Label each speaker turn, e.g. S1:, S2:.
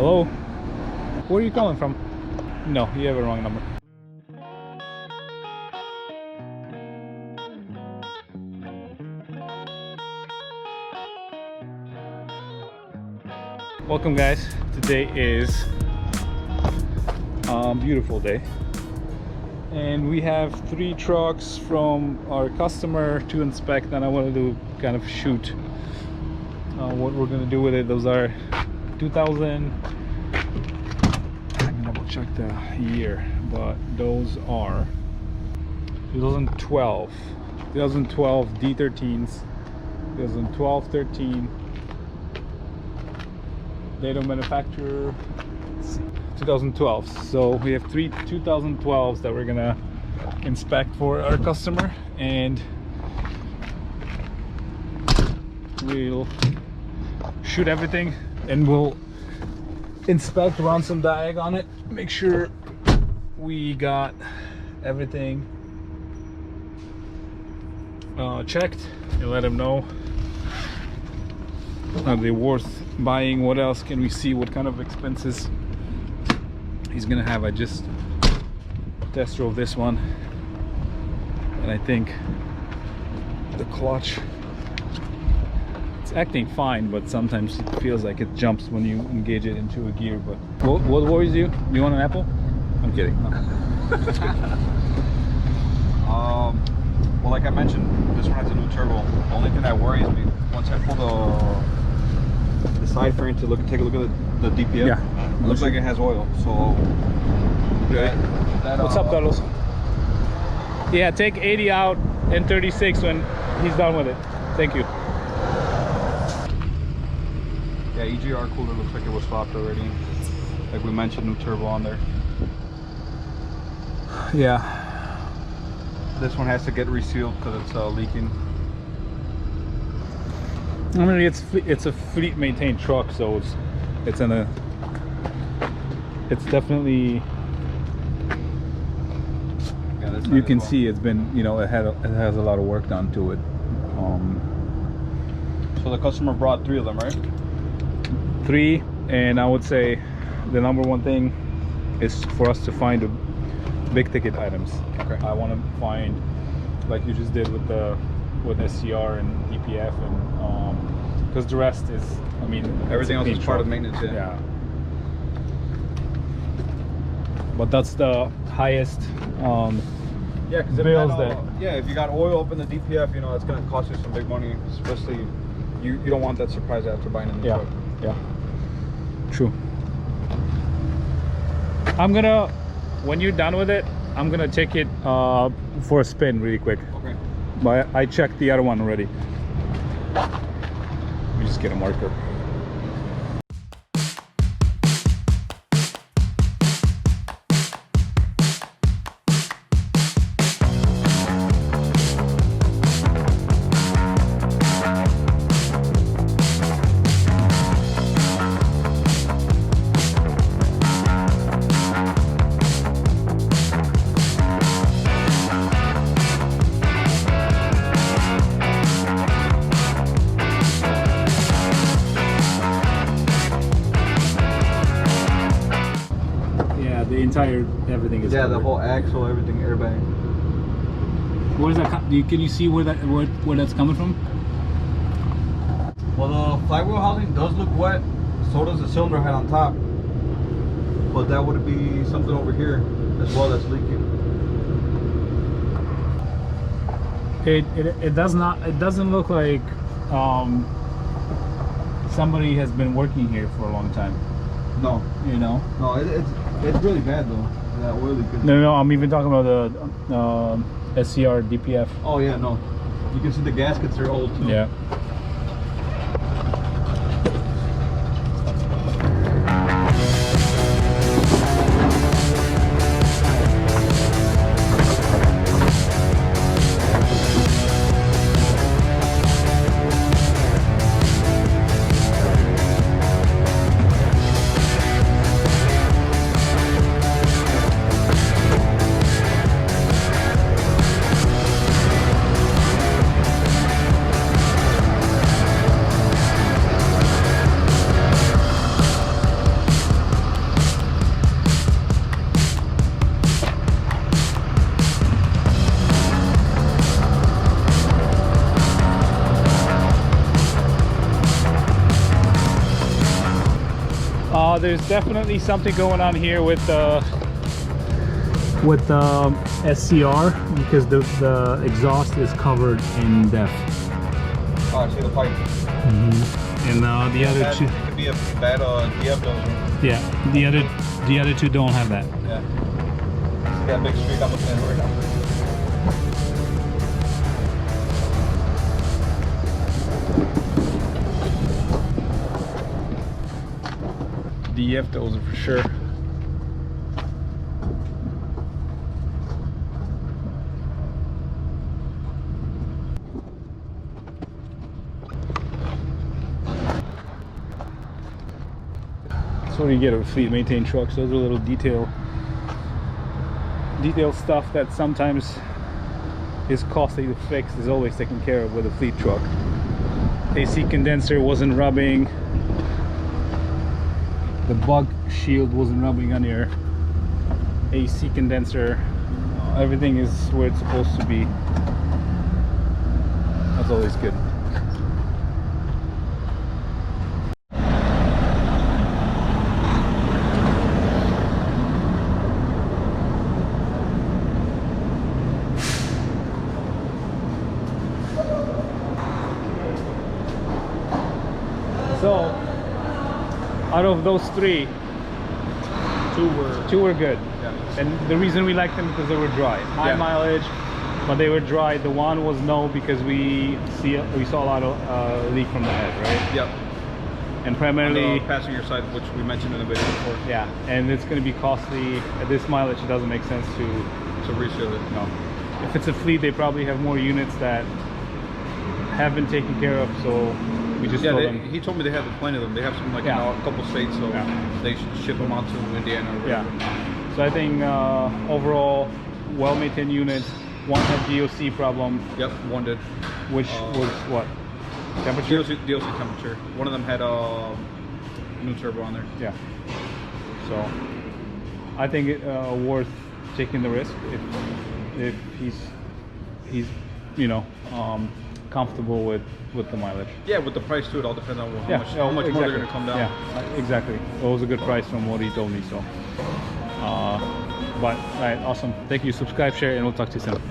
S1: Hello? Where are you calling from? No, you have a wrong number. Welcome guys. Today is a beautiful day. And we have 3 trucks from our customer to inspect, and I wanted to kind of shoot what we're going to do with it. Those are 2000, I'm gonna double check the year, but those are 2012 D13s, 2012, 13, date of manufacturer 2012. So we have 3 2012s that we're gonna inspect for our customer, and we'll shoot everything and we'll inspect, run some diag on it, make sure we got everything checked, and let him know are they worth buying, what else can we see, what kind of expenses he's gonna have. I just test drove this one and I think the clutch, it's acting fine, but sometimes it feels like it jumps when you engage it into a gear. But what worries you? You want an apple? I'm kidding. No.
S2: Well, like I mentioned, this one has a new turbo. The only thing that worries me, once I pull the side frame to take a look at the DPF,
S1: Yeah,
S2: it looks like it has oil. So
S1: what's up, Carlos? Yeah, take 80 out and 36 when he's done with it. Thank you.
S2: Yeah, EGR cooler looks like it was swapped already. Like we mentioned, new turbo on there.
S1: Yeah.
S2: This one has to get resealed because it's leaking.
S1: I mean, it's a fleet maintained truck, so it's definitely,
S2: Yeah,
S1: you can see it's been, you know, it has a lot of work done to it.
S2: So the customer brought 3 of them, right?
S1: 3, and I would say the number one thing is for us to find the big ticket items.
S2: Okay.
S1: I want to find, like you just did with SCR and DPF, and because the rest is, I mean,
S2: Everything else is part of
S1: truck.
S2: maintenance.
S1: Yeah. But that's the highest
S2: Yeah, because if you got oil up in the DPF, you know, it's going to cost you some big money, especially you don't want that surprise after buying a new truck.
S1: Yeah, true. I'm gonna, when you're done with it, I'm gonna take it for a spin really quick.
S2: Okay.
S1: But I checked the other one already. Let me just get a marker. The entire everything is covered.
S2: The whole axle, everything, airbag.
S1: Where is that? Can you see where that's coming from?
S2: Well, the flywheel housing does look wet. So does the cylinder head on top. But that would be something over here as well that's leaking.
S1: It does not. It doesn't look like somebody has been working here for a long time.
S2: No.
S1: You know.
S2: No, it's really bad though. That oil leak.
S1: No, I'm even talking about the SCR DPF.
S2: Oh yeah, no. You can see the gaskets are old too.
S1: Yeah. there's definitely something going on here with SCR, because the exhaust is covered in depth.
S2: Oh, I see the pipe.
S1: And the other two,
S2: It could be a bad DF dozer.
S1: yeah, the other two don't have that.
S2: Yeah. See that big streak I'm looking at right now.
S1: DF dozer for sure. That's what you get with fleet maintained trucks. Those are little detail stuff that sometimes is costly to fix, is always taken care of with a fleet truck. AC condenser wasn't rubbing, the bug shield wasn't rubbing on your AC condenser. Everything is where it's supposed to be. That's always good. So, out of those three, two were good.
S2: Yeah.
S1: And the reason we liked them because they were dry. High mileage, but they were dry. The one was no, because we saw a lot of leak from the head, right?
S2: Yep.
S1: And primarily
S2: on the passenger side, which we mentioned in the video before.
S1: Yeah, and it's going to be costly at this mileage. It doesn't make sense to
S2: reseal it.
S1: No. If it's a fleet, they probably have more units that have been taken care of, so we just told them.
S2: He told me they have plenty of them. They have some like in a couple states, so they should ship them out to Indiana or whatever.
S1: Yeah. So I think overall, well-maintained units. One had DOC problem.
S2: Yep, one did.
S1: Which was what? Temperature?
S2: DOC temperature. One of them had a new turbo on there.
S1: Yeah. So I think it worth taking the risk if he's comfortable with the mileage.
S2: Yeah, with the price too, it all depends on how much more they're going to come down.
S1: Yeah, exactly. It was a good price from what he told me. So, but all right, awesome. Thank you. Subscribe, share, and we'll talk to you soon.